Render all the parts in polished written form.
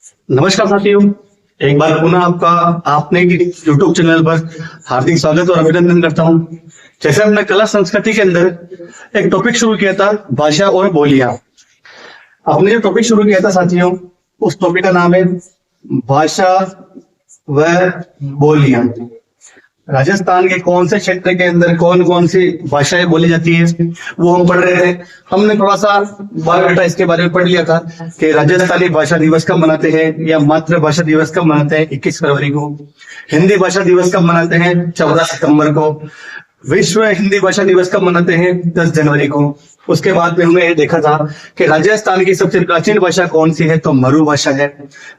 नमस्कार साथियों। एक बार पुनः आपका आपने यूट्यूब चैनल पर हार्दिक स्वागत और अभिनंदन करता हूं। जैसे हमने कला संस्कृति के अंदर एक टॉपिक शुरू किया था, भाषा और बोलियां। आपने जो टॉपिक शुरू किया था साथियों, उस टॉपिक का नाम है भाषा व बोलियां। राजस्थान के कौन से क्षेत्र के अंदर कौन कौन सी भाषाएं बोली जाती है वो हम पढ़ रहे थे। हमने थोड़ा सा बायोडाटा इसके बारे में पढ़ लिया था कि राजस्थानी भाषा दिवस कब मनाते हैं या मातृभाषा दिवस कब मनाते हैं 21 फरवरी को। हिंदी भाषा दिवस कब मनाते हैं 14 सितंबर को। विश्व हिंदी भाषा दिवस कब मनाते हैं 10 जनवरी को। उसके बाद में हमने ये देखा था कि राजस्थान की सबसे प्राचीन भाषा कौन सी है, तो मरु भाषा है।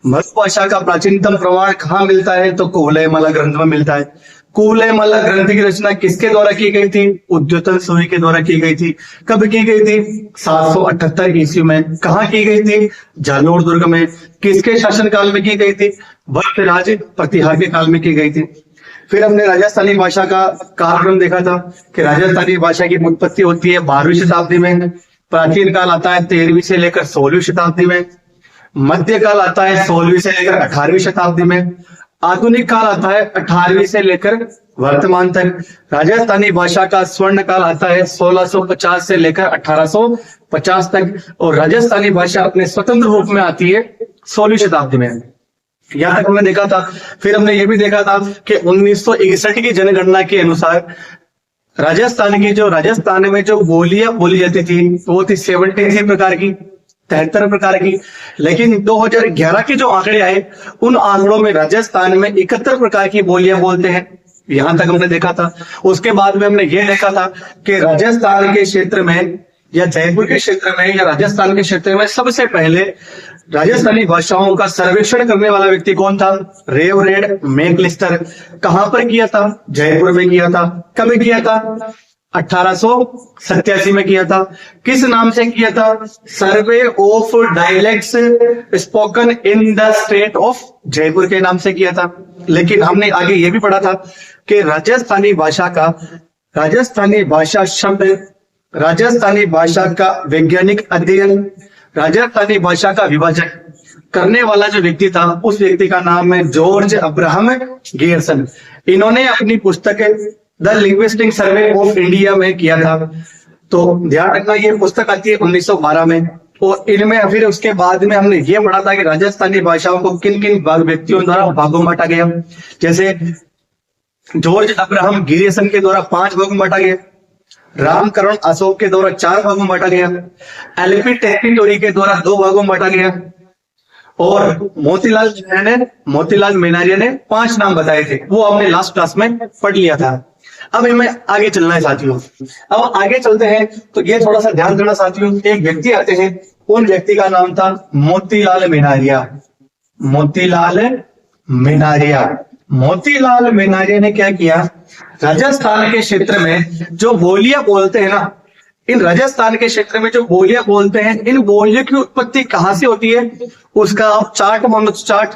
मरु भाषा का प्राचीनतम प्रमाण कहाँ मिलता है, तो कुवलयमाला ग्रंथ में मिलता है। कुवलयमाला ग्रंथ की रचना किसके द्वारा की गई थी, उद्योतन सूरी के द्वारा की गई थी। कब की गई थी, 778 ईस्वी में। कहाँ की गई थी, जालोर दुर्ग में। किसके शासनकाल में की गई थी, भट्टराज प्रतिहार के काल में की गई थी। फिर हमने राजस्थानी भाषा का कालक्रम देखा था कि राजस्थानी भाषा की उत्पत्ति होती है 12वीं शताब्दी में। प्राचीन काल आता है 13वीं से लेकर 16वीं शताब्दी में। मध्यकाल आता है 16वीं से लेकर 18वीं शताब्दी में। आधुनिक काल आता है 18वीं से लेकर वर्तमान तक। राजस्थानी भाषा का स्वर्ण काल आता है 1650 से लेकर 1850 तक। और राजस्थानी भाषा अपने स्वतंत्र रूप में आती है 16वीं शताब्दी में। यहां तक हमने देखा था। फिर हमने ये भी देखा था कि 1961 की जनगणना के अनुसार राजस्थान में जो बोलियां बोली जाती थी वो थी 73 प्रकार की, 73 प्रकार की। लेकिन 2011 के जो आंकड़े आए उन आंकड़ों में राजस्थान में 71 प्रकार की बोलियां बोलते हैं। यहां तक हमने देखा था। उसके बाद में हमने ये देखा था कि राजस्थान के क्षेत्र में या जयपुर के क्षेत्र में या राजस्थान के क्षेत्र में सबसे पहले राजस्थानी भाषाओं का सर्वेक्षण करने वाला व्यक्ति कौन था, रेवरेड मैकलिस्टर। कहां पर किया था, जयपुर में किया था। कब किया था, 1887 में किया था। किस नाम से किया था, survey of dialects spoken in the state of Jaipur के नाम से किया था। लेकिन हमने आगे ये भी पढ़ा था कि राजस्थानी भाषा शब्द, राजस्थानी भाषा का वैज्ञानिक अध्ययन, राजस्थानी भाषा का विभाजन करने वाला जो व्यक्ति था उस व्यक्ति का नाम है जॉर्ज अब्राहम गियर्सन। इन्होंने अपनी पुस्तक the linguistic survey of India में किया था। तो ध्यान रखना ये पुस्तक आती है 1912 में। और इनमें फिर उसके बाद में हमने ये पढ़ा था कि राजस्थानी भाषाओं को किन किन व्यक्तियों द्वारा भागों में बांटा गया। जैसे जॉर्ज अब्राहम गियर्सन के द्वारा 5 भागों में बांटा गया। रामकरण अशोक के द्वारा 4 भागों में बांटा गया। एलपी टेक्निटोरी के द्वारा 2 भागों में बांटा गया। और मोतीलाल मेनारिया ने 5 नाम बताए थे, वो हमने लास्ट क्लास में पढ़ लिया था। अब हमें आगे चलना है साथियों। अब आगे चलते हैं तो ये थोड़ा सा ध्यान देना साथियों। एक व्यक्ति आते हैं, उन व्यक्ति का नाम था मोतीलाल मेनारिया। मोतीलाल मेनारिया ने क्या किया, राजस्थान के क्षेत्र में जो बोलियां बोलते हैं ना, इन राजस्थान के क्षेत्र में जो बोलियां बोलते हैं, इन बोलियों की उत्पत्ति कहां से होती है, उसका आप चार्ट मानो तो चार्ट,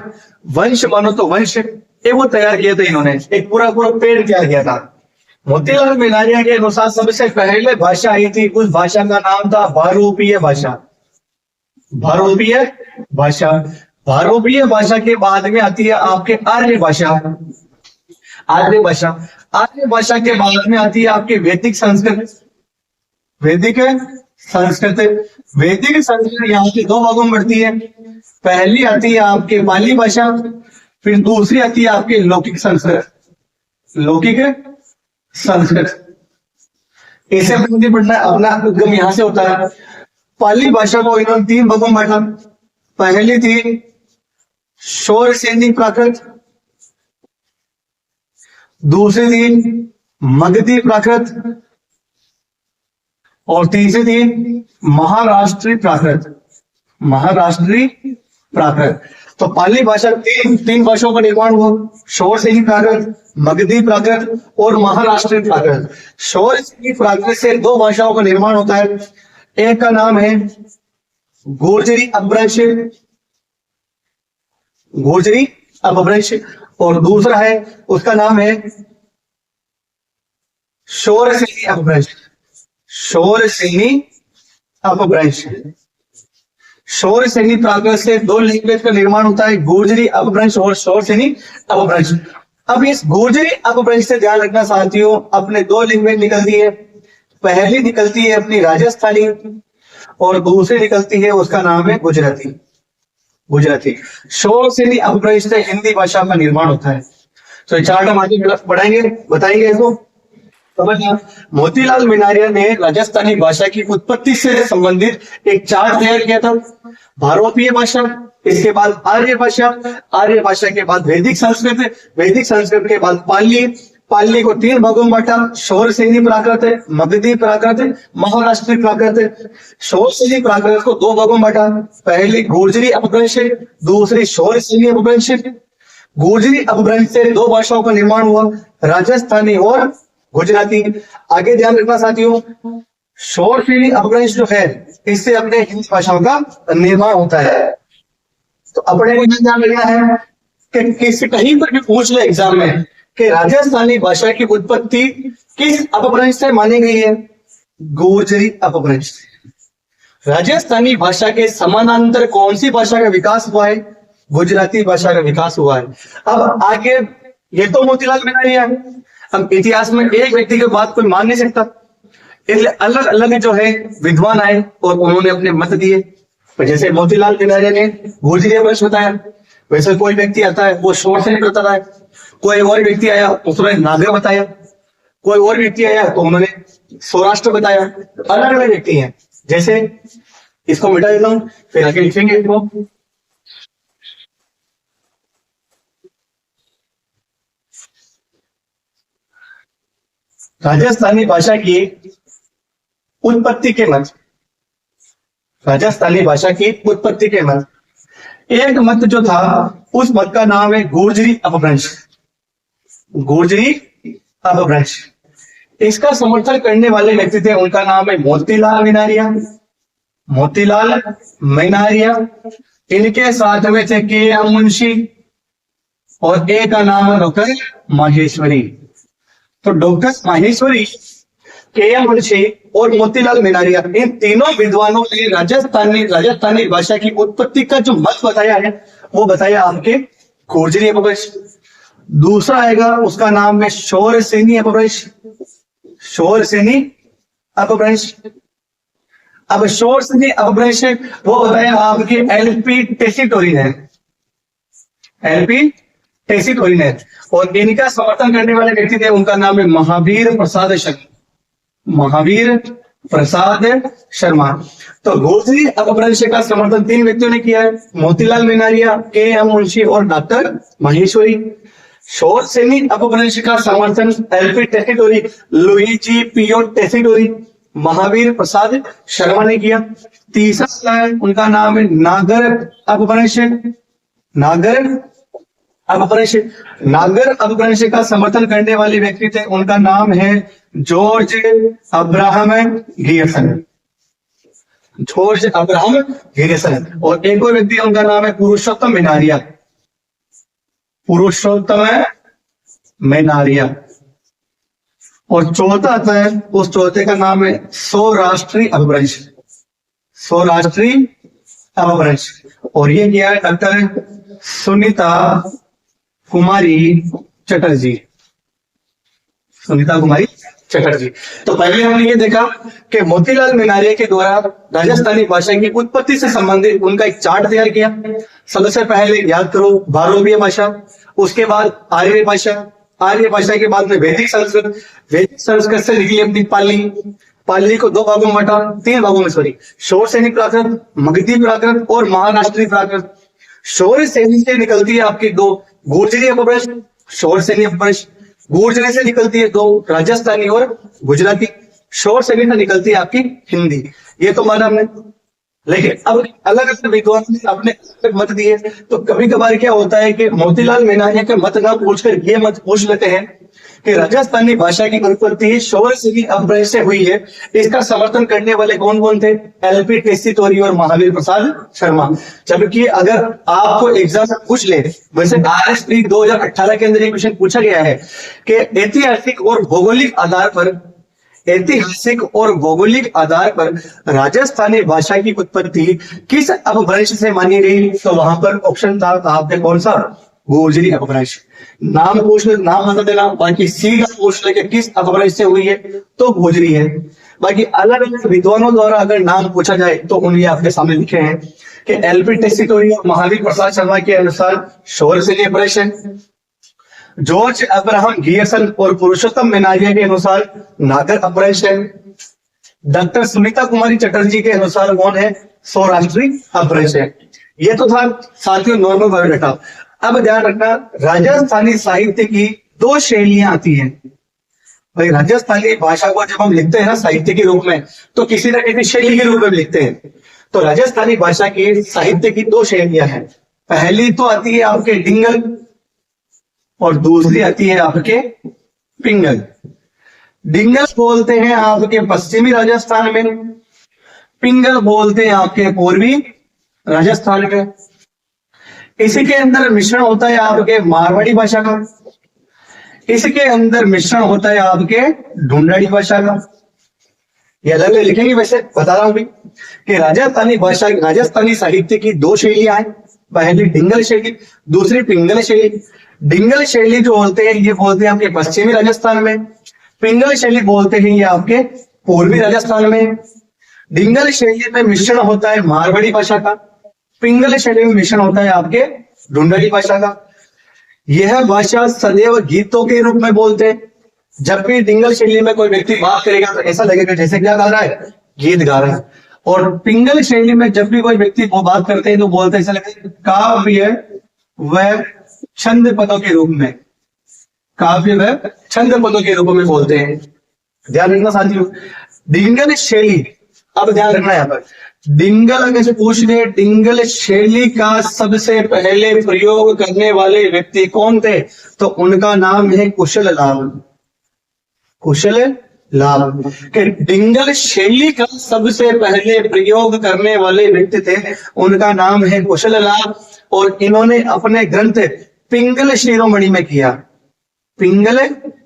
वंश मानो तो वंश, वो तैयार किया था इन्होंने। एक पूरा पेड़ तैयार किया था। मोतीलाल मेनारिया के अनुसार सबसे पहले भाषा आई थी, उस भाषा का नाम था भारूपीय भाषा। भारूपीय भाषा के बाद में आती है आपके आर्य भाषा के बाद में आती है आपकी वैदिक संस्कृत। वैदिक संस्कृत यहाँ के 2 भागों में बढ़ती है। पहली आती है आपके पाली भाषा, फिर दूसरी आती है आपकी लौकिक संस्कृत। ऐसे पढ़ना, अपना उद्गम यहां से होता है। पाली भाषा को इन्होंने 3 भागों में बांटा। पहली थी शौरसेनी प्राकृत, दूसरी थी मगधी प्राकृत और तीसरी थी महाराष्ट्री प्राकृत। तो पाली भाषा तीन भाषाओं का निर्माण हुआ, शौरसेनी प्राकृत, मगधी प्राकृत और महाराष्ट्री प्राकृत। शौरसेनी प्राकृत से 2 भाषाओं का निर्माण होता है। एक का नाम है गोर्जरी अपभ्रंश और दूसरा है, उसका नाम है शौरसेनी अपभ्रंश। शौर सैनी प्राकृत से दो लैंग्वेज का निर्माण होता है, गुर्जरी अपभ्रंश और शौर सैनी अपभ्रंश। अब इस गुर्जरी अपभ्रंश से ध्यान रखना साथियों, अपने दो लैंग्वेज निकलती है। पहली निकलती है अपनी राजस्थानी और दूसरी निकलती है उसका नाम है गुजराती। गुजराती शौर सैनी अपभ्रंश से हिंदी भाषा का निर्माण होता है। तो ये चार्ट हम आगे बढ़ाएंगे, बताएंगे इसको। समझना, मोतीलाल मीनारिया ने राजस्थानी भाषा की उत्पत्ति से संबंधित एक चार्ट तैयार किया था। भारोपीय भाषा, इसके बाद आर्य भाषा, आर्य भाषा के बाद वैदिक संस्कृत, वैदिक संस्कृत के बाद पाली, पाली को 3 भागों में बांटा। शौर सैनी प्राकृत है, मगधी प्राकृत है, महाराष्ट्री प्राकृत है। शौर सैनी प्राकृत को 2 भागों में बांटा, पहले गुर्जरी अपभ्रंश है, दूसरी शौर सैनी अपभ्रंश है। गुर्जरी अपभ्रंश से 2 भाषाओं का निर्माण हुआ, राजस्थानी और गुजराती। आगे ध्यान रखना साथियों, शौर सैनी अपभ्रंश जो है इससे अपने हिंदी भाषाओं का निर्माण होता है। तो अपने को ध्यान रखना है कि किसी कहीं पर भी पूछ ले एग्जाम में कि राजस्थानी भाषा की उत्पत्ति किस अपभ्रंश से मानी गई है, गुर्जरी अपभ्रंश से। राजस्थानी भाषा के समानांतर कौन सी भाषा का विकास हुआ है, गुजराती भाषा का विकास हुआ है। अब आगे, ये तो मोतीलाल मीनारिया है, हम इतिहास में एक व्यक्ति की बात कोई मान नहीं सकता, इसलिए अलग अलग जो है विद्वान आए और उन्होंने अपने मत दिए। तो जैसे मोतीलाल मीनारिया ने गुर्जरी अपभ्रंश बताया, वैसे कोई व्यक्ति आता है वो शौर सैनी बताता है, कोई और व्यक्ति आया उसने नागर बताया, कोई और व्यक्ति आया तो उन्होंने सौराष्ट्र बताया। अलग अलग व्यक्ति हैं। जैसे इसको मिटा देता हूं, फिर आगे लिखेंगे इसको। राजस्थानी भाषा की उत्पत्ति के मत, राजस्थानी भाषा की उत्पत्ति के मत, एक मत जो था उस मत का नाम है गुर्जरी अपभ्रंश। गुर्जरी अपभ्रंश, इसका समर्थन करने वाले व्यक्ति थे, उनका नाम है मोतीलाल मीनारिया। मोतीलाल मीनारिया, इनके साथ में थे के.एम. मुंशी और एक का नाम है डॉक्टर माहेश्वरी। तो डॉक्टर माहेश्वरी, के.एम. मुंशी और मोतीलाल मीनारिया, इन तीनों विद्वानों ने राजस्थानी भाषा की उत्पत्ति का जो मत बताया है वो बताया आपके गुर्जरी अपभ्रंश। दूसरा आएगा उसका नाम है शौर सैनी अपभ्रंश। शौर सैनी अपभ्रंश, अब शौर सैनी अपभ्रंश वो बताया आपके एल.पी. टेसीटोरी ने, एल.पी. टेसीटोरी ने, और इनका समर्थन करने वाले व्यक्ति थे, उनका नाम है महावीर प्रसाद शर्मा। महावीर प्रसाद शर्मा। तो गुर्जरी अपभ्रंश का समर्थन 3 व्यक्तियों ने किया है, मोतीलाल मीनारिया, के.एम. मुंशी और डॉक्टर माहेश्वरी। शौर सैनी अपभ्रंश का समर्थन एल.पी. टेसीटोरी, लुईजी पियो टेसीटोरी, महावीर प्रसाद शर्मा ने किया। तीसरा है उनका नाम है नागर अपभ्रंश। नागर अपभ्रंश, नागर अपभ्रंश का समर्थन करने वाले व्यक्ति थे, उनका नाम है George Abraham Gierson. George Abraham Gierson. और एक और व्यक्ति उनका नाम है पुरुषोत्तम मीनारिया। पुरुषोत्तम मीनारिया। और चौथा आता है, उस चौथे का नाम है सौराष्ट्री अपभ्रंश। सौराष्ट्री अपभ्रंश, और ये किया है डॉक्टर सुनीता कुमारी चटर्जी। सुनीता कुमारी चटर्जी। तो पहले हमने ये देखा कि मोतीलाल मीनारिया के द्वारा राजस्थानी भाषा की उत्पत्ति से संबंधित उनका एक चार्ट तैयार किया। सबसे पहले याद करो भारोपीय भाषा, उसके बाद आर्य भाषा, आर्य भाषा के बाद में वैदिक संस्कृत, वैदिक संस्कृत से निकली अपनी पाली, पाली को 2 भागों में बांटा, 3 भागों में सॉरी, शौर सैनी प्राकृत, मगधी प्राकृत और महाराष्ट्री प्राकृत। शौर सैनी से निकलती है आपकी 2 गुर्जरी अपभ्रंश, शौर सैनी अपभ्रंश। गुर्जरी से निकलती है 2 राजस्थानी और गुजराती। शौर सैनी से निकलती है आपकी हिंदी। ये तो माना हमने, लेकिन अब अलग अलग विद्वान ने अपने मत दिए। तो कभी कभार क्या होता है कि मोतीलाल मीनारिया के मत ना पूछकर ये मत पूछ लेते हैं कि राजस्थानी भाषा की उत्पत्ति शौर सैनी अपभ्रंश से हुई है। इसका समर्थन करने वाले कौन कौन थे? एल.पी. टेसीटोरी और महावीर प्रसाद शर्मा। जबकि अगर आपको एग्जाम में पूछ ले, वैसे RSP 2018 के अंदर एक क्वेश्चन पूछा गया है कि ऐतिहासिक और भौगोलिक आधार पर ऐतिहासिक और भौगोलिक आधार पर राजस्थानी भाषा की उत्पत्ति किस अपभ्रंश से मानी गई? तो वहां पर ऑप्शन था आपके कौन सा? गोजरी अपभ्रंश। नाम बता देना, बाकी सीधा पूछ लेके किस अपभ्रंश से हुई है, तो गोजरी है। बाकी अलग अलग विद्वानों द्वारा अगर नाम पूछा जाए तो उन्हें आपके सामने लिखे हैं कि एलपी टेस्टिटोरी और महावीर प्रसाद शर्मा के अनुसार शोरसेनी अपभ्रंश, जॉर्ज अब्राहम गियर्सन और पुरुषोत्तम मेनारिया के अनुसार नागर अपभ्रंश है। डॉक्टर सुनीता कुमारी चटर्जी के अनुसार कौन है? सौराष्ट्री अपभ्रंश है। ये तो था साथियों नॉर्मल बायोडाटा। अब ध्यान रखना, राजस्थानी साहित्य की दो शैलियां आती हैं। भाई राजस्थानी भाषा को जब हम लिखते हैं ना साहित्य के रूप में, तो किसी न किसी शैली के रूप में लिखते हैं। तो राजस्थानी भाषा की साहित्य की दो शैलियां हैं। पहली तो आती है आपके डिंगल और दूसरी आती है आपके पिंगल। डिंगल बोलते हैं आपके पश्चिमी राजस्थान में, पिंगल बोलते हैं आपके पूर्वी राजस्थान में। इसी के अंदर मिश्रण होता है आपके मारवाड़ी भाषा का, इसके अंदर मिश्रण होता है आपके ढूंढाड़ी भाषा का। ये अलग अलग लिखेंगे, वैसे बता रहा हूं भी कि राजस्थानी भाषा, राजस्थानी साहित्य की दो शैलियां हैं। पहली डिंगल शैली, दूसरी पिंगल शैली। डिंगल शैली जो बोलते हैं ये बोलते हैं आपके पश्चिमी राजस्थान में, पिंगल शैली बोलते हैं ये आपके पूर्वी राजस्थान में। डिंगल शैली में मिश्रण होता है मारवाड़ी भाषा का, पिंगल शैली में मिश्रण होता है आपके ढूंढाड़ी भाषा का। यह भाषा सदैव गीतों के रूप में बोलते हैं। जब भी डिंगल शैली में कोई व्यक्ति बात करेगा तो ऐसा लगेगा जैसे क्या गा रहा है, गीत गा रहा है। और पिंगल शैली में जब भी कोई व्यक्ति वो बात करते हैं तो बोलते ऐसा लगेगा काव्य व छंद पदों के रूप में, काव्य व छंद पदों के रूप में बोलते हैं। ध्यान रखना साथियों, डिंगल शैली। अब ध्यान रखना यहाँ पर, डिंगल अगर से पूछ ले डिंगल शैली का सबसे पहले प्रयोग करने वाले व्यक्ति कौन थे, तो उनका नाम है कुशल लाल। कुशल लाल के डिंगल शैली का सबसे पहले प्रयोग करने वाले व्यक्ति थे, उनका नाम है कुशल लाल। और इन्होंने अपने ग्रंथ पिंगल शिरोमणि में किया, पिंगल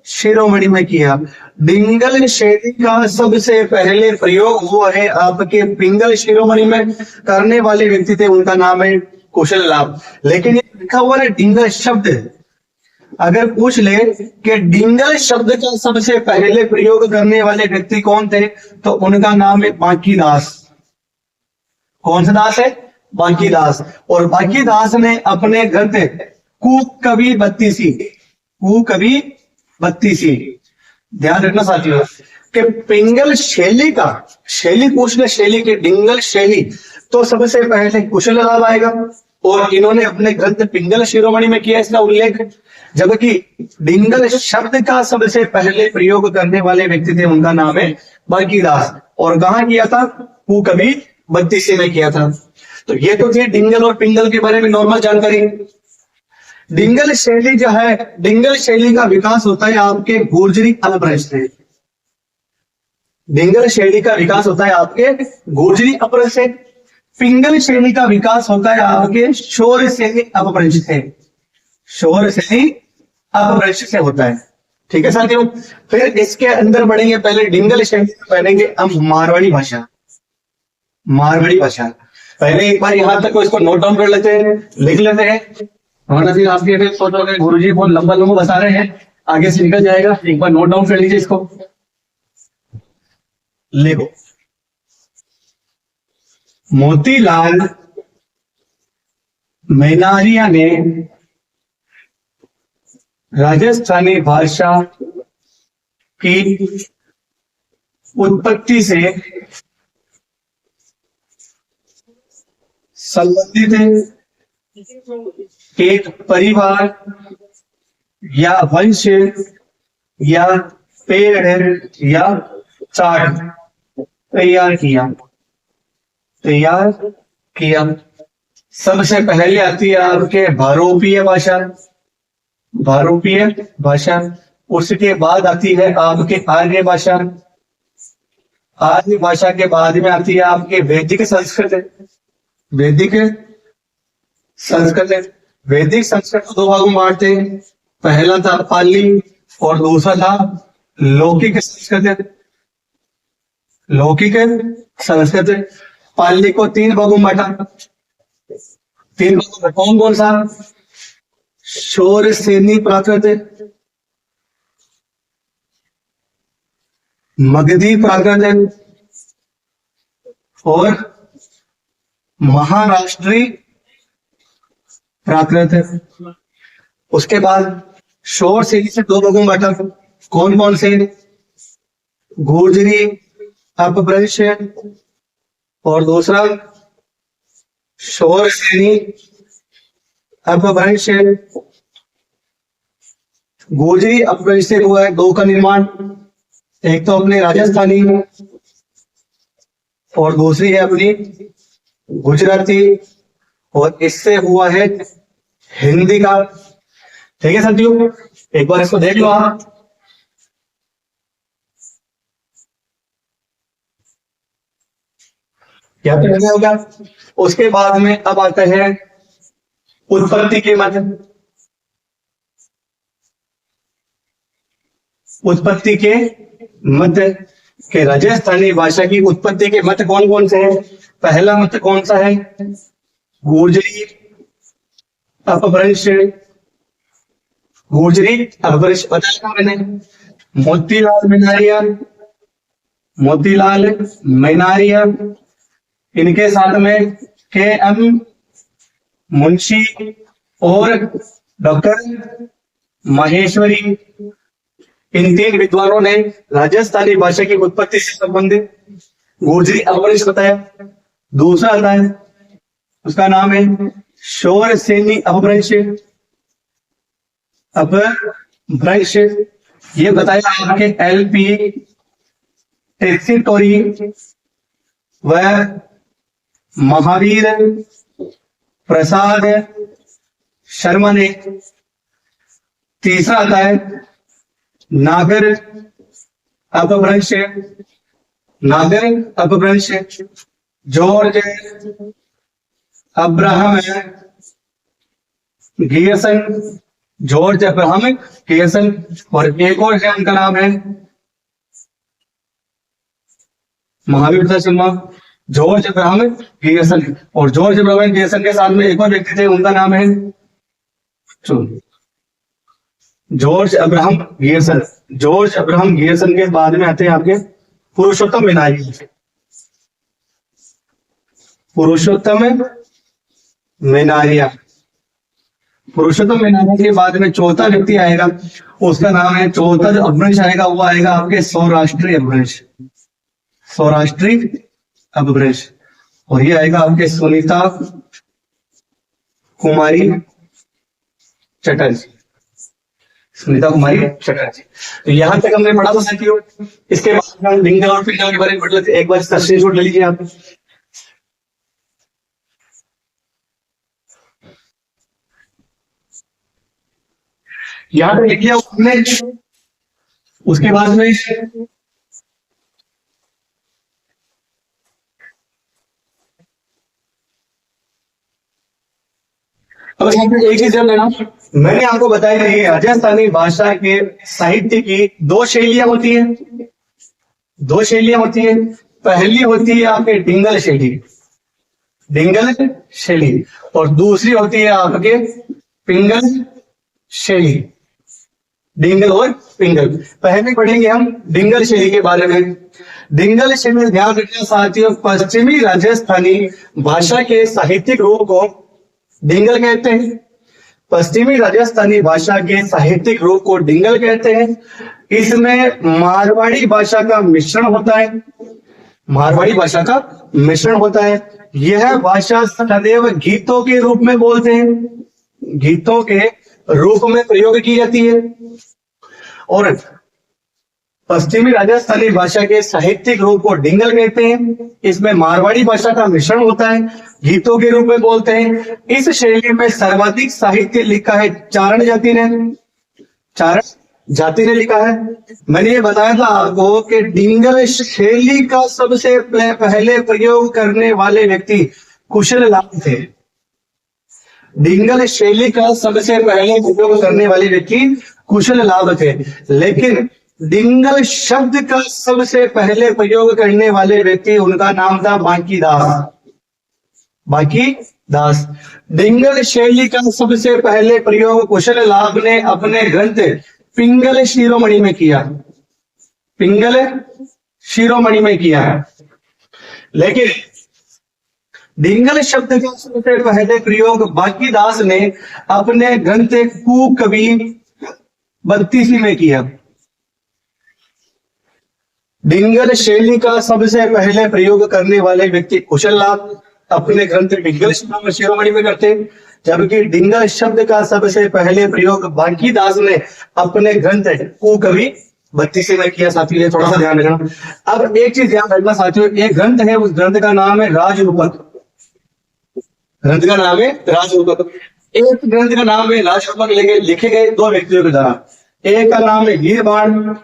शिरोमणि में किया। डिंगल शैली का सबसे पहले प्रयोग हुआ है आपके पिंगल शिरोमणि में, करने वाले व्यक्ति थे उनका नाम है कुशल लाभ। लेकिन ये लिखा हुआ है डिंगल शब्द, अगर पूछ ले कि डिंगल शब्द का सबसे पहले प्रयोग करने वाले व्यक्ति कौन थे, तो उनका नाम है बांकीदास। कौन सा दास है? बांकीदास। और बांकीदास ने अपने ग्रंथ कूक कवि बत्तीसी, कूक कवि बत्तीसी, ध्यान रखना साथियों कि पिंगल शैली का, शैली पूछ ले शैली के डिंगल शैली, तो सबसे पहले कुशल लाभ आएगा। और इन्होंने अपने ग्रंथ पिंगल शिरोमणि में किया इसका उल्लेख। जबकि डिंगल शब्द का सबसे पहले प्रयोग करने वाले व्यक्ति थे, उनका नाम है बांकीदास। और कहाँ किया था? कूक कवि बत्तीसी में किया था। तो ये तो थी डिंगल और पिंगल के बारे में नॉर्मल जानकारी। डिंगल शैली जो है, डिंगल शैली का विकास होता है आपके गुर्जरी अपभ्रंश से। डिंगल शैली का विकास होता है आपके गुर्जरी अपभ्रंश से। पिंगल शैली का विकास होता है आपके शौरसेनी अपभ्रंश से, शौरसेनी अपभ्रंश से होता है। ठीक है साथियों, फिर इसके अंदर बढ़ेंगे, पहले डिंगल शैली पढ़ेंगे हम मारवाड़ी भाषा। मारवाड़ी भाषा पहले एक बार यहां तक इसको नोट डाउन कर लेते हैं, लिख लेते हैं, वरना फिर आपके फिर सोचोगे गुरुजी बहुत लंबा लंबा बता रहे हैं, आगे से निकल जाएगा। एक बार नोट डाउन कर लीजिए इसको, लिखो। मोतीलाल मेनारिया ने राजस्थानी भाषा की उत्पत्ति से संबंधित एक परिवार या वंश या पेड़ या चार्ट तैयार किया। सबसे पहले आती है आपके भारोपीय भाषा, भारोपीय भाषा। उसके बाद आती है आपके आर्य भाषा, आर्य भाषा के बाद में आती है आपके वैदिक संस्कृत, वैदिक संस्कृत। वैदिक संस्कृत को दो भागों में बांटते हैं, पहला था पाली और दूसरा था लौकिक संस्कृत। लौकिक संस्कृत। पाली को 3 भागों में बांटा। 3 भागों में कौन कौन सा? शौर सेनी प्राकृत, मगधी प्राकृत और महाराष्ट्री प्राकृत। उसके बाद शौर सेनी से 2 भागों में बांटा। कौन कौन से? गुर्जरी अपभ्रंश और दूसरा शौर सेनी अपभ्रंश। गुर्जरी अपभ्रंश से हुआ है 2 का निर्माण, एक तो अपने राजस्थानी और दूसरी है अपनी गुजराती, और इससे हुआ है हिंदी का। ठीक है साथियों, एक बार इसको देख लो आप। क्या तो होगा। उसके बाद में अब आता है उत्पत्ति के मत। उत्पत्ति के मत के राजस्थानी भाषा की उत्पत्ति के मत कौन कौन से हैं? पहला मत कौन सा है? गुर्जरी अपभ्रंश। गुर्जरी अपभ्रंश बताया मैंने। मोतीलाल मेनारिया, मोतीलाल मेनारिया, इनके साथ में के.एम. मुंशी और डॉक्टर माहेश्वरी, इन 3 विद्वानों ने राजस्थानी भाषा की उत्पत्ति से संबंधित गुर्जरी अपभ्रंश बताया। दूसरा आता है, उसका नाम है शौर सेनी अपभ्रंश। अपभ्रंश ये बताया आपके एल.पी. टेक्सिटोरी व महावीर प्रसाद शर्मा ने। तीसरा आता है नागर अपभ्रंश। नागर अपभ्रंश George Abraham Gierson, George Abraham Gierson, और एक और है उनका नाम है Mahavir Prasad Sharma, George Abraham Gierson. और जॉर्ज अब्राहम गियर्सन के साथ में एक और व्यक्ति थे, उनका नाम है George Abraham Gierson. George Abraham Gierson के बाद में आते हैं आपके पुरुषोत्तम मेनारिया। पुरुषोत्तम मेनारिया, पुरुषोत्तम मेनारिया के बाद में चौथा व्यक्ति आएगा, उसका नाम है, चौथा जो अपभ्रंश आएगा वो आएगा आपके सौराष्ट्रीय अपभ्रंश। सौराष्ट्रीय अपभ्रंश, और ये आएगा आपके सुनीता कुमारी चटर्जी। सुनीता कुमारी चटर्जी। तो यहां तक हमने पढ़ा था साथियों। इसके बाद हम डिंगल और पिंगल के बारे में पढ़ लेते। एक बार इसका स्क्रीनशॉट ले लीजिए आप। यहां पर लिख लिया हमने। उसके बाद में अब एक चीज लेना, मैंने आपको बताया कि राजस्थानी भाषा के साहित्य की 2 शैलियां होती हैं। 2 शैलियां होती हैं। पहली होती है आपके डिंगल शैली, डिंगल शैली, और दूसरी होती है आपके पिंगल शैली। डिंगल और पिंगल। पहले पढ़ेंगे हम डिंगल शैली के बारे में। डिंगल शैली में ध्यान रखना साथियों, पश्चिमी राजस्थानी भाषा के साहित्यिक रूप को डिंगल कहते हैं। पश्चिमी राजस्थानी भाषा के साहित्यिक रूप को डिंगल कहते हैं। इसमें मारवाड़ी भाषा का मिश्रण होता है। मारवाड़ी भाषा का मिश्रण होता है। यह भाषा सदैव गीतों के रूप में बोलते हैं, गीतों के रूप में प्रयोग की जाती है। और पश्चिमी राजस्थानी भाषा के साहित्यिक रूप को डिंगल कहते हैं। इसमें मारवाड़ी भाषा का मिश्रण होता है, गीतों के रूप में बोलते हैं। इस शैली में सर्वाधिक साहित्य लिखा है चारण जाति ने। चारण जाति ने लिखा है। मैंने ये बताया था आपको कि डिंगल शैली का सबसे पहले प्रयोग करने वाले व्यक्ति कुशल लाभ थे। डिंगल शैली का सबसे पहले उपयोग करने वाले व्यक्ति कुशल लाभ थे। लेकिन डिंगल शब्द का सबसे पहले प्रयोग करने वाले व्यक्ति, उनका नाम था बांकी दास। बांकी दास। डिंगल शैली का सबसे पहले प्रयोग कुशल लाभ ने अपने ग्रंथ पिंगल शिरोमणि में किया। पिंगल शिरोमणि में किया है। लेकिन डिंगल शब्द का सबसे पहले प्रयोग बांकी दास ने अपने ग्रंथ कुकवि 32 में किया। डिंगल शैली का सबसे पहले प्रयोग करने वाले व्यक्ति कुशल लाभ अपने ग्रंथ पिंगल शिरोमणि में करते, जबकि डिंगल शब्द का सबसे पहले प्रयोग बांकी दास ने अपने ग्रंथ कुकवि 32 में किया। साथियों ये थोड़ा सा ध्यान रखना। अब एक चीज ध्यान रखना साथियों, एक ग्रंथ है, उस ग्रंथ का नाम है राजरूपक। ग्रंथ का नाम है राजरूपक। एक ग्रंथ का नाम है राजरूपक लिखे गए 2 व्यक्तियों के द्वारा। एक का नाम है वीरबाण,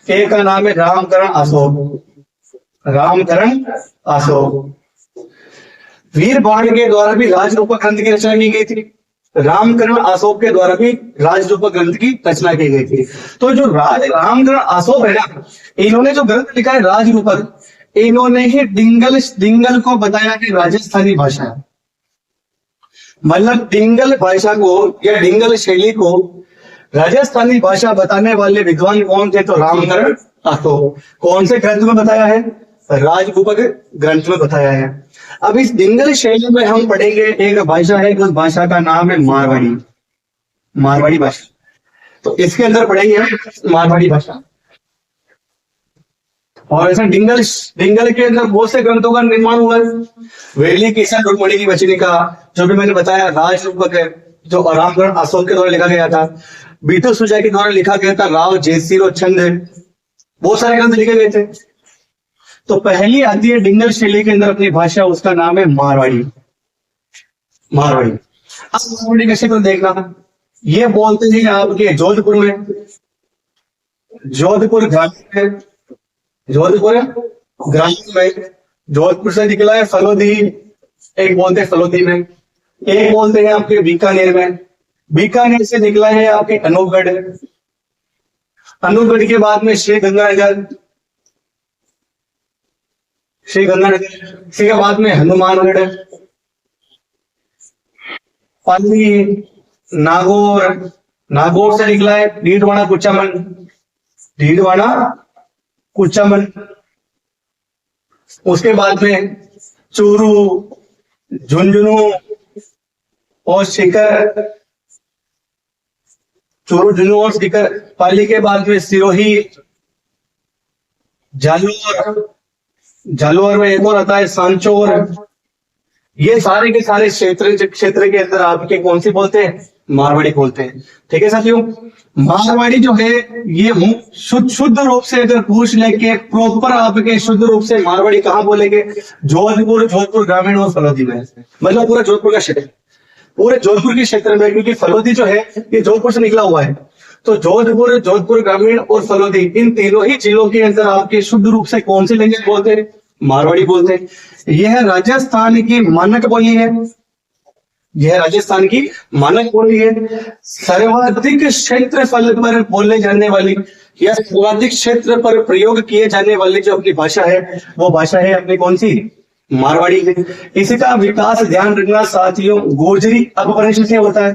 एक का नाम है रामकरण अशोक। रामकरण अशोक। वीरबाण के द्वारा भी राजरूपक ग्रंथ की रचना की गई थी। रामकरण अशोक के द्वारा भी राजरूपक ग्रंथ की रचना की गई थी। तो जो रामकरण अशोक है ना, इन्होंने जो ग्रंथ लिखा है राजरूपक, इन्होंने ही डिंगल को बताया कि राजस्थानी भाषा है। मतलब डिंगल भाषा को या डिंगल शैली को राजस्थानी भाषा बताने वाले विद्वान कौन थे? तो रामकरण अशोक। कौन से ग्रंथ में बताया है? राजरूपक ग्रंथ में बताया है। अब इस डिंगल शैली में हम पढ़ेंगे एक भाषा है, उस भाषा का नाम है मारवाड़ी। मारवाड़ी भाषा। तो इसके अंदर पढ़ेंगे हम मारवाड़ी भाषा। और ऐसा डिंगल के अंदर बहुत से ग्रंथों का निर्माण हुआ है। वेली किशन रुक्मणी की वचनिका, जो भी मैंने बताया राजरूपक है, जो रामकरण अशोक के द्वारा लिखा गया था। बीटू सुजा के द्वारा लिखा गया था राव जयसिंह छंद। बहुत सारे ग्रंथ लिखे गए थे। तो पहली आती है डिंगल शैली के अंदर अपनी भाषा, उसका नाम है मारवाड़ी। मारवाड़ी। अब मारवाड़ी कैसे तो देखना, ये बोलते हैं आपके जोधपुर में, जोधपुर ग्रामीण में, जोधपुर ग्रामीण में, जोधपुर से निकला है फलोदी, एक बोलते हैं फलोदी में, एक बोलते हैं आपके बीकानेर में, बीकानेर से निकला है आपके अनूपगढ़, अनूपगढ़ के बाद में श्री गंगानगर, श्री गंगानगर के बाद में हनुमानगढ़, पाली, नागौर, नागौर से निकला है डीडवाना कुचामन, डीडवाना कुचामन। उसके बाद में चूरू, झुंझुनू और शिकर, चूरू, झुंझुनू और शिकर। पाली के बाद में सिरोही, जालौर, जालौर में एक और आता है सांचौर। ये सारे के सारे क्षेत्र के अंदर आपके कौन सी बोलते हैं? मारवाड़ी बोलते हैं। ठीक है साथियों, मारवाड़ी जो है ये शुद्ध रूप से अगर पूछ ले के प्रॉपर आपके शुद्ध रूप से मारवाड़ी कहाँ बोलेंगे? जोधपुर, जोधपुर ग्रामीण और फलोदी में। मतलब पूरा जोधपुर का क्षेत्र, पूरे जोधपुर के क्षेत्र में, क्योंकि फलोदी जो है ये जोधपुर से निकला हुआ है। तो जोधपुर, जोधपुर ग्रामीण और फलोदी, इन तीनों ही जिलों के अंदर आपके शुद्ध रूप से कौन सी लैंग्वेज बोलते हैं? मारवाड़ी बोलते हैं। यह राजस्थान की मानक बोली है, यह राजस्थान की मानक बोली है। सर्वाधिक क्षेत्रफल पर बोले जाने वाली या सर्वाधिक क्षेत्र पर प्रयोग किए जाने वाली जो अपनी भाषा है, वो भाषा है अपनी कौन सी? मारवाड़ी है। इसका विकास ध्यान रखना साथियों, गोजरी अपभ्रंश से होता है,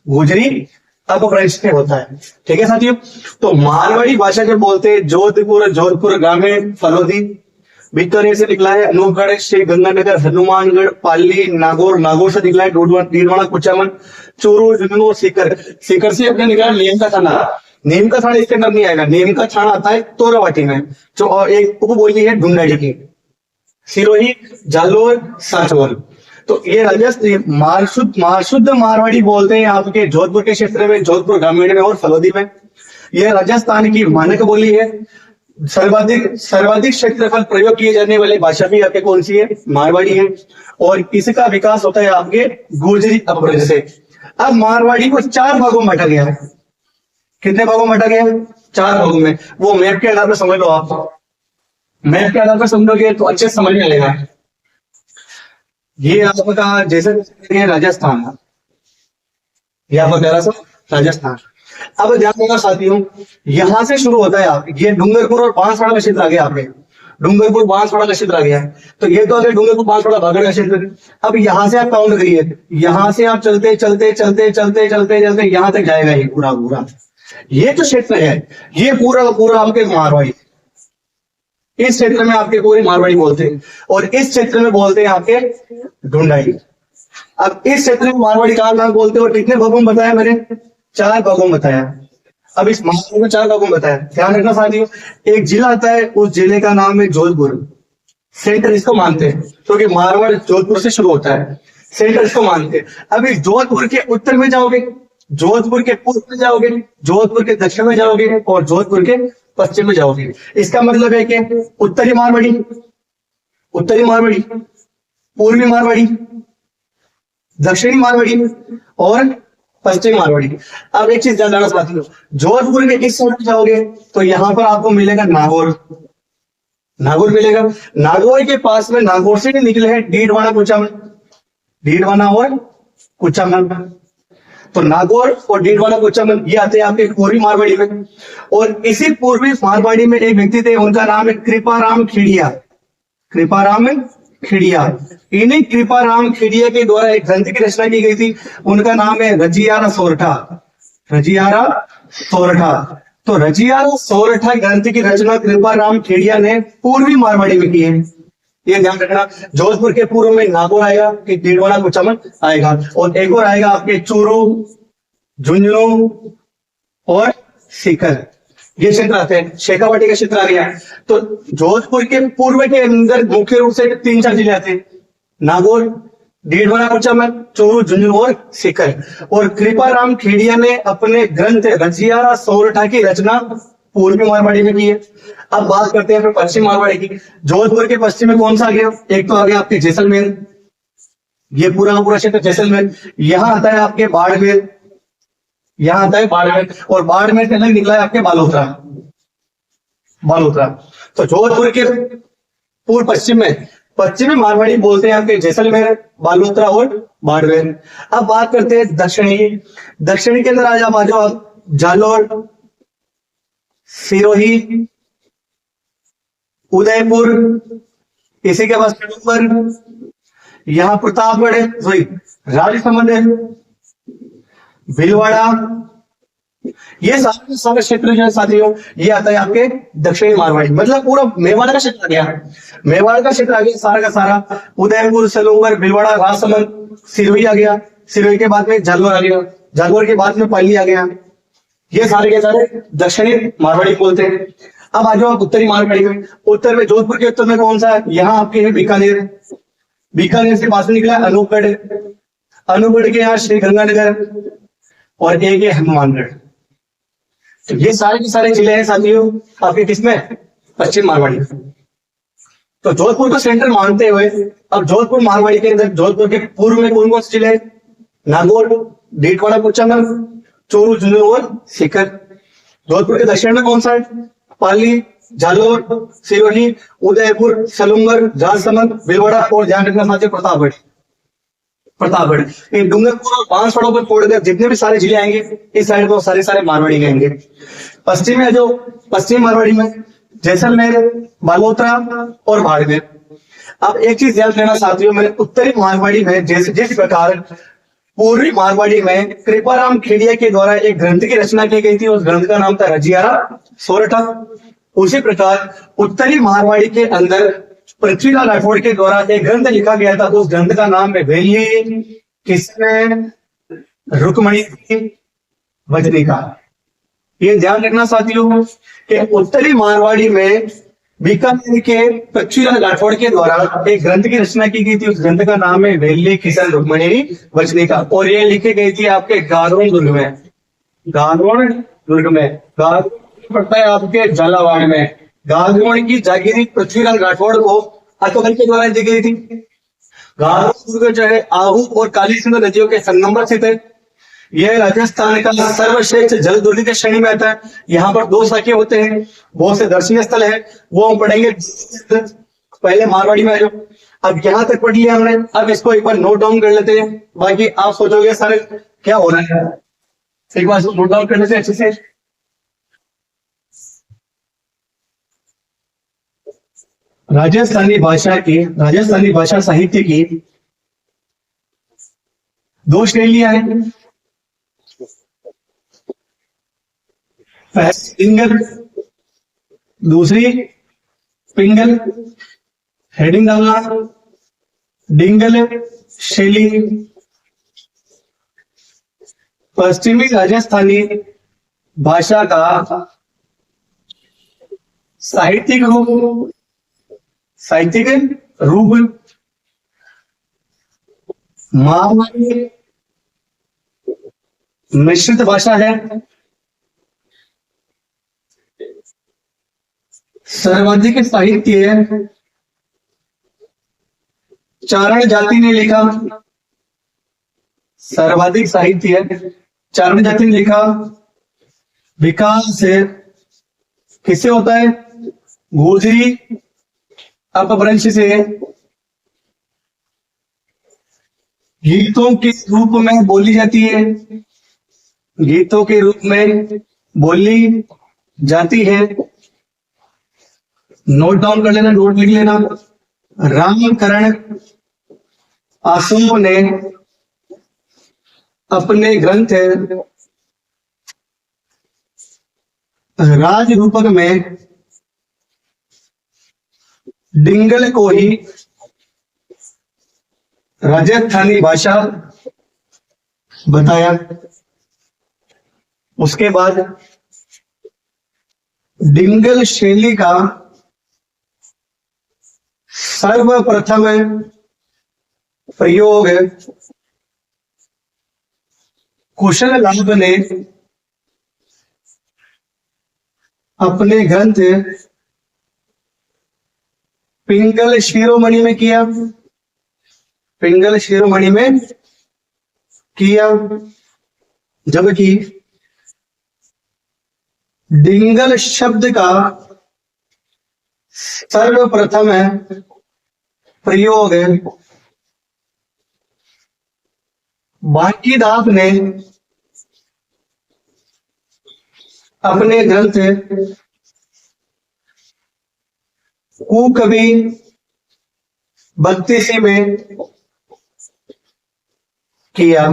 गोजरी अपभ्रंश से होता है। ठीक है साथियों, तो मारवाड़ी भाषा जो बोलते हैं जोधपुर, जोधपुर ग्रामीण, फलोदी, बीकानेर से निकला है अनूपगढ़, श्री गंगानगर, हनुमानगढ़, पाली, नागौर, नागौर से निकला है डीडवाना कुचामन, चूरू, झुंझुनू, सीकर, सीकर से अपने निकला नीम का थाना। नीम का थाना इसके अंदर नहीं आएगा, नीम का थाना आता है तोरावाटी में, जो और एक उपबोली है ढूंढाड़ी की। सिरोही, जालोर, सांचौर। तो ये राजस्थान शुद्ध मारवाड़ी बोलते हैं आपके जोधपुर के क्षेत्र में, जोधपुर ग्रामीण में और फलोदी में। यह राजस्थान की मानक बोली है। सर्वाधिक क्षेत्रफल प्रयोग किए जाने वाली भाषा भी आपके कौन सी है? मारवाड़ी है। और इसका विकास होता है आपके गुर्जरी अपभ्रंश से। अब मारवाड़ी को 4 भागों में बांटा गया है। कितने भागों में बांटा गया है? 4 भागों में। वो मैप के आधार पर समझ लो आप, मैप के आधार पर समझोगे तो अच्छे समझ में आएगा। ये आपका जैसे राजस्थान, ये आपका प्यारा सा राजस्थान। अब ध्यान देना साथियों, यहाँ से शुरू होता है आप, ये डूंगरपुर और बांसवाड़ा का क्षेत्र आ गया आपके, डूंगरपुर बांसवाड़ा का क्षेत्र आ गया है। तो ये तो अगर डूंगरपुर बांसवाड़ा भागड़ का क्षेत्र। अब यहाँ से आप काउंट करिए, यहाँ से आप चलते चलते चलते चलते चलते चलते यहाँ तक जाएगा ये पूरा पूरा। ये जो क्षेत्र है ये पूरा का पूरा आपके मारवाड़ी, इस क्षेत्र में आपके पूरी मारवाड़ी बोलते हैं, और इस क्षेत्र में बोलते हैं आपके ढूंढाई। अब इस क्षेत्र में मारवाड़ी कहाँ कहाँ बोलते हैं और कितने भागों में बताया मैंने? 4 भागों में बताया। अब इस मारवाड़ी में 4 भागों में बताया, ध्यान रखना साथियों। एक जिला आता है, उस जिले का नाम है जोधपुर, सेंटर इसको मानते हैं क्योंकि तो मारवाड़ जोधपुर से शुरू होता है, सेंटर इसको मानते हैं। अब इस जोधपुर के उत्तर में जाओगे, जोधपुर के पूर्व में जाओगे, जोधपुर के दक्षिण में जाओगे और जोधपुर के पश्चिम में जाओगे। इसका मतलब है कि उत्तरी मारवाड़ी, उत्तरी मारवाड़ी, पूर्वी मारवाड़ी, दक्षिणी मारवाड़ी और पश्चिमी मारवाड़ी। अब एक चीज ध्यान रखना साथियों, जोधपुर के इस साइड जाओगे तो यहाँ पर आपको मिलेगा नागौर, नागौर मिलेगा। नागौर के पास में, नागौर से निकले हैं डीडवाना कुचामन, डीडवाना और कुचामन। तो नागौर और डीडवाना कुचामन ये आते हैं आपके पूर्वी मारवाड़ी में। और इसी पूर्वी मारवाड़ी में एक व्यक्ति थे, उनका नाम है कृपाराम खेड़िया, कृपाराम खेड़िया। इन्हीं कृपाराम खेड़िया के द्वारा एक ग्रंथ की रचना की गई थी, उनका नाम है रजियारा सोरठा, रजियारा सोरठा। तो रजियारा सोरठा ग्रंथ की रचना कृपाराम खेड़िया ने पूर्वी मारवाड़ी में की है, ये ध्यान रखना। जोधपुर के पूर्व में नागौर आएगा, कि डीडवाना कुचामन आएगा, और एक और आएगा आपके चूरू, झुंझुनू और सीकर, ये क्षेत्र आते हैं। शेखावाटी का क्षेत्र आ गया। तो जोधपुर के पूर्व के अंदर मुख्य रूप से 3-4 जिले आते हैं, नागौर, डीडवाना कुचामन, चूरू, झुंझुनू और सीकर। और कृपाराम खेड़िया ने अपने ग्रंथ रजियारा सोरठा की रचना पूर्वी मारवाड़ी में की है। अब बात करते हैं फिर पश्चिम मारवाड़ी की। जोधपुर के पश्चिम में कौन सा आ गया? एक तो आ गया आपके जैसलमेर, ये पूरा का पूरा क्षेत्र जैसलमेर। यहाँ आता है आपके बाड़मेर, यहाँ आता है बाड़मेर, और बाड़मेर से अलग निकला है आपके बालोतरा, बालोतरा। तो जोधपुर के पूर्व पश्चिम में पश्चिमी मारवाड़ी बोलते हैं आपके जैसलमेर, बालोतरा और बाड़मेर। अब बात करते हैं दक्षिणी। दक्षिणी के अंदर आ जाओ जालोर, सिरोही, उदयपुर, इसी के बाद सलूंबर, यहाँ प्रतापगढ़ है, सॉरी राजसमंद है, भीलवाड़ा। ये सारे क्षेत्र जो है साथियों ये आता है आपके दक्षिणी मारवाड़ी, मतलब पूरा मेवाड़ का क्षेत्र आ गया, मेवाड़ का क्षेत्र आ गया सारा का सारा। उदयपुर, सलूंबर, भीलवाड़ा, राजसमंद, सिरोही आ गया, सिरोही के बाद में जालौर आ गया, जालौर के बाद में पाली आ गया। ये सारे के सारे दक्षिणी मारवाड़ी बोलते हैं। अब आ जाओ उत्तरी मारवाड़ी में। उत्तर में जोधपुर के उत्तर में कौन सा है? यहाँ आपके है बीकानेर, बीकानेर से पास में निकला अनूपगढ़, अनूपगढ़ के यहाँ श्री गंगानगर और एक है हनुमानगढ़। तो ये सारे के सारे जिले हैं साथियों आपके किसमें? पश्चिम मारवाड़ी। तो जोधपुर को सेंटर मानते हुए अब जोधपुर मारवाड़ी के अंदर जोधपुर के पूर्व में कौन कौन से जिले? नागौर, डीडवाना कुचामन, चूरू, झुंझुनू और सीकर। जोधपुर के दक्षिण में कौन सा है? पाली, जालोर, सिरोही, उदयपुर, सलूंबर, राजसमंद, भीलवाड़ा और ध्यान रखना साथियों प्रतापगढ़, प्रतापगढ़। ये डूंगरपुर और बांसवाड़ा पर छोड़ कर जितने भी सारे जिले आएंगे इस साइड को सारे सारे मारवाड़ी आएंगे। पश्चिम में जो पश्चिम मारवाड़ी में जैसलमेर, बालोतरा और बाड़मेर। अब एक चीज ध्यान देना साथियों, मैंने उत्तरी मारवाड़ी में जैसे जिस प्रकार पूर्वी मारवाड़ी में कृपाराम खेड़िया के द्वारा एक ग्रंथ की रचना की गई थी, उस ग्रंथ का नाम था रजियारा सोरठा। उसी प्रकार उत्तरी मारवाड़ी के अंदर पृथ्वीलाल राठौड़ के द्वारा एक ग्रंथ लिखा गया था, उस ग्रंथ का नाम है वेली किसने रुक्मणी वजनिका। ये ध्यान रखना साथियों कि उत्तरी मारवाड़ी में बीकानेर के पृथ्वीलाल राठौड़ के द्वारा एक ग्रंथ की रचना की गई थी, उस ग्रंथ का नाम है वेली किशन रुक्मणी वजनिका, और ये लिखी गई थी आपके गारोन दुर्ग में, गारोन दुर्ग में। गारोन पड़ता है आपके झालावाड़ में। गारोन की जागीरी पृथ्वीलाल राठौड़ को अकबर के द्वारा दी गई थी। गारोन दुर्ग जो है आहू और काली सिंधु नदियों के संगम पर स्थित है। यह राजस्थान का सर्वश्रेष्ठ जल दुर्ग की श्रेणी में आता है। यहाँ पर 2 शाखे होते हैं, बहुत से दर्शनीय स्थल है, वो हम पढ़ेंगे। पहले मारवाड़ी में आ जाओ। अब यहाँ तक पढ़ लिया हमने, अब इसको एक बार नोट डाउन कर लेते हैं, बाकी आप सोचोगे सर क्या हो रहा है। एक बार नोट डाउन कर लेते हैं अच्छे से। राजस्थानी भाषा साहित्य की दो शैलियां हैं। पहली डिंगल, दूसरी पिंगल। हेडिंग डालना डिंगल शैली। पश्चिमी राजस्थानी भाषा का साहित्यिक रूप मारवाड़ी मिश्रित भाषा है। सर्वाधिक साहित्य चारण जाति ने लिखा। सर्वाधिक साहित्य चारण जाति ने लिखा। विकास किससे होता है? गुर्जरी अपभ्रंश से। गीतों के रूप में बोली जाती है। गीतों के रूप में बोली जाती है। नोट डाउन कर लेना, नोट लिख लेना। रामकरण आसुम ने अपने ग्रंथ राज रूपक में डिंगल को ही राजस्थानी भाषा बताया। उसके बाद डिंगल शैली का सर्वप्रथम प्रयोग कुशल लाभ ने अपने ग्रंथ पिंगल शिरोमणि में किया। पिंगल शिरोमणि में किया। जबकि डिंगल शब्द का सर्वप्रथम प्रयोग बांकीदास ने अपने ग्रंथ कवि 32 में किया।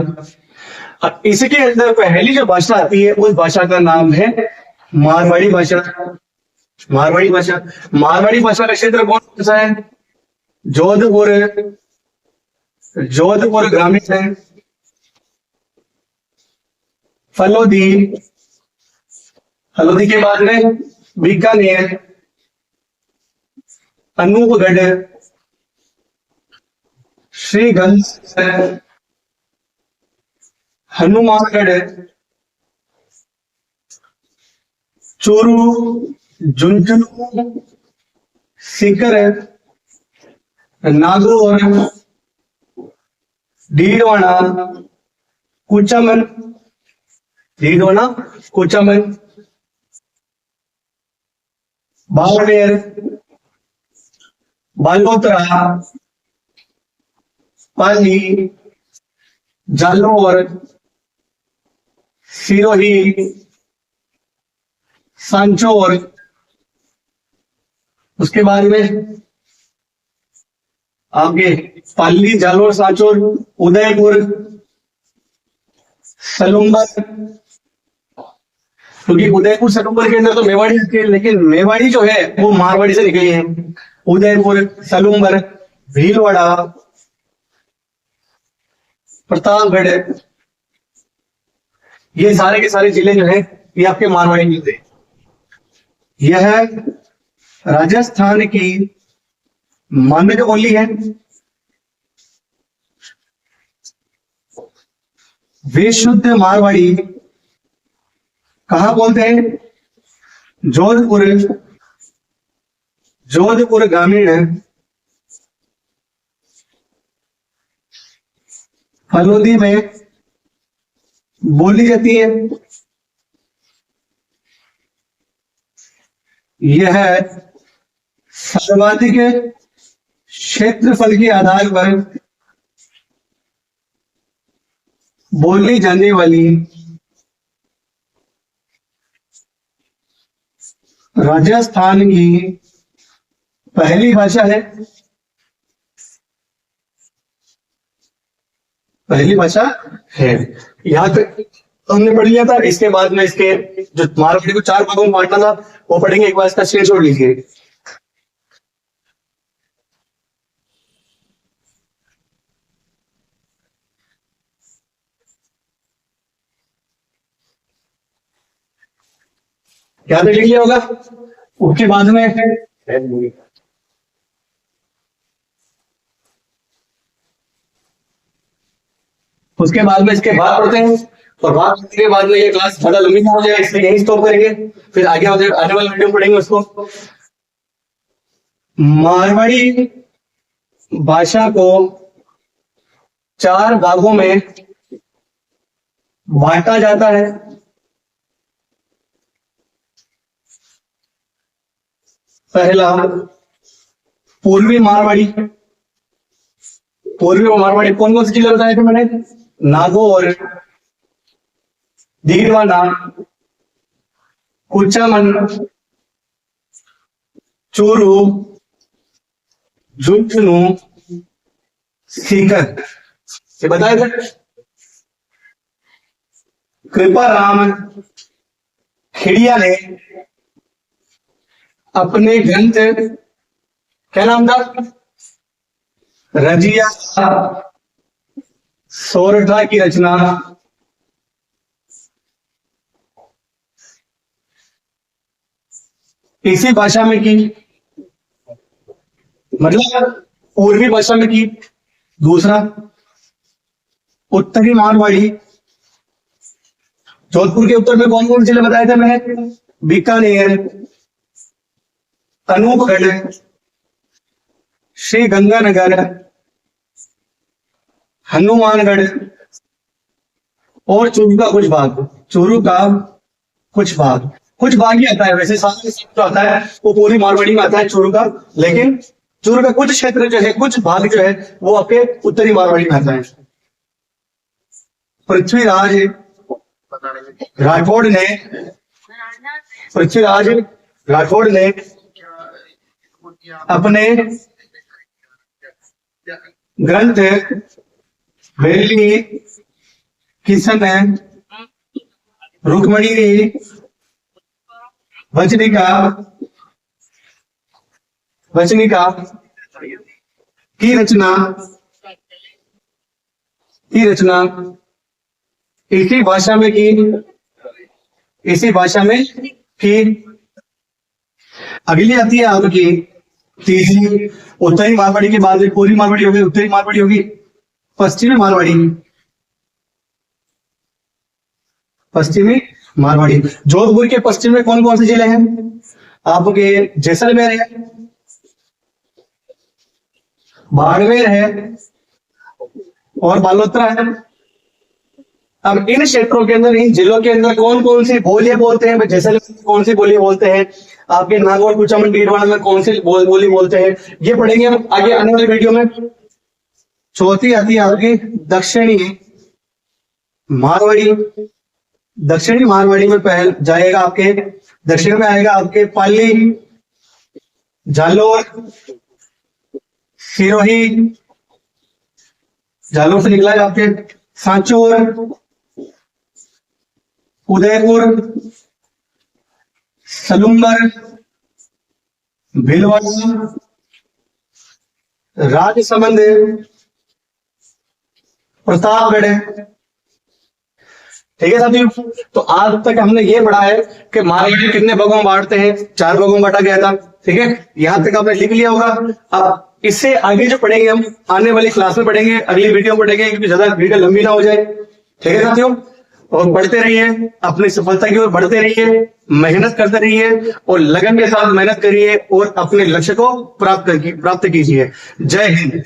अब इसके अंदर पहली जो भाषा आती है उस भाषा का नाम है मारवाड़ी भाषा। मारवाड़ी भाषा। मारवाड़ी भाषा का क्षेत्र कौन सा है? जोधपुर। जोधपुर ग्रामीण है। फलोदी। फलोदी के बाद में बीकानेर, अनूपगढ़, श्रीगंज, हनुमानगढ़, चूरू, झुंझुनू, सीकर, नागौर, डीडवाना, कुचामन, बाड़मेर, बालोतरा, पाली, जालौर, सिरोही, सांचौर। उसके बाद में आगे पाली, जालौर, सांचौर, उदयपुर, सलूम्बर। क्योंकि उदयपुर सलूम्बर के अंदर तो मेवाड़ी है, लेकिन मेवाड़ी जो है वो मारवाड़ी से निकली है। उदयपुर, सलूम्बर, भीलवाड़ा, प्रतापगढ़, ये सारे के सारे जिले जो है ये आपके मारवाड़ी में थे। यह राजस्थान की मानक बोली है। वे शुद्ध मारवाड़ी कहाँ बोलते हैं? जोधपुर। जोधपुर ग्रामीण, फलोदी में बोली जाती है। यह सर्वाधिक क्षेत्रफल के आधार पर बोली जाने वाली राजस्थान की पहली भाषा है, पहली भाषा है। यहाँ तक हमने पढ़ लिया था। इसके बाद में इसके जो मारवाड़ी को 4 भागों में बांटना था वो पढ़ेंगे। एक बार इसका स्क्रीनशॉट लीजिए। क्या देख लिया होगा। उसके बाद में इसके बाद पढ़ते हैं। और बात करने के बाद में ये क्लास ज्यादा लंबी ना हो जाए इसलिए यही स्टॉप करेंगे। फिर आगे आने वाले वीडियो पढ़ेंगे उसको। मारवाड़ी भाषा को 4 भागों में बांटा जाता है। पहला पूर्वी मारवाड़ी। पूर्वी मारवाड़ी कौन कौन सी जिले बताए थे मैंने? नागौर, दीवाना, कुचामन, चूरू, झुंझुनू, सीकर, ये बताए थे। कृपाराम खिड़िया ने अपने ग्रंथ, क्या नाम था? रजिया सोरठा की रचना इसी भाषा में की, मतलब पूर्वी भाषा में की। दूसरा उत्तरी मारवाड़ी। जोधपुर के उत्तर में कौन कौन जिले बताए थे मैंने? बीकानेर, अनूपगढ़, श्री गंगानगर, हनुमानगढ़ और चूरू का कुछ भाग। चूरू का कुछ भाग, कुछ भाग ही आता है। वैसे सारा जो आता है वो पूरी मारवाड़ी में आता है चूरू का, लेकिन चूरू का कुछ क्षेत्र जो है, कुछ भाग जो है वो आपके उत्तरी मारवाड़ी में आता है। पृथ्वीराज राठौड़ ने अपने ग्रंथ वेली किशन रुक्मणी वचनिका की रचना इसी भाषा में की। अगली आती है आपकी तीसरी। उत्तरी मारवाड़ी के बाद पूर्वी मारवाड़ी होगी, उत्तरी मारवाड़ी होगी, पश्चिमी मारवाड़ी। जोधपुर के पश्चिम में कौन कौन से जिले हैं आपके? जैसलमेर है, बाड़मेर है और बालोतरा है। अब इन क्षेत्रों के अंदर, इन जिलों के अंदर कौन कौन सी बोलियां बोलते हैं? जैसलमेर में कौन सी बोली बोलते हैं? आपके नागौर, कुचामन, बीरवाड़ा में कौन सी बोली बोलते हैं? ये पढ़ेंगे हम आगे आने वाले वीडियो में। चौथी आती है आपकी दक्षिणी मारवाड़ी। दक्षिणी मारवाड़ी में पहल जाएगा आपके, दक्षिण में आएगा आपके पाली, जालोर, सिरोही, जालोर से निकला है आपके सांचौर, उदयपुर, सलूंबर, भीलवाड़ा, राजसमंद, प्रतापगढ़। ठीक है साथियों, तो आज तक हमने ये पढ़ा है कि मारवाड़ी कितने भागों में बांटते हैं। 4 भागों में बांटा गया था। ठीक है, यहां तक आपने लिख लिया होगा। अब इससे आगे जो पढ़ेंगे हम आने वाली क्लास में पढ़ेंगे, अगली वीडियो में पढ़ेंगे, क्योंकि ज्यादा वीडियो लंबी ना हो जाए। ठीक है साथियों, और पढ़ते रहिए, अपनी सफलता की ओर बढ़ते रहिए, मेहनत करते रहिए और लगन के साथ मेहनत करिए और अपने लक्ष्य को प्राप्त कीजिए। जय हिंद।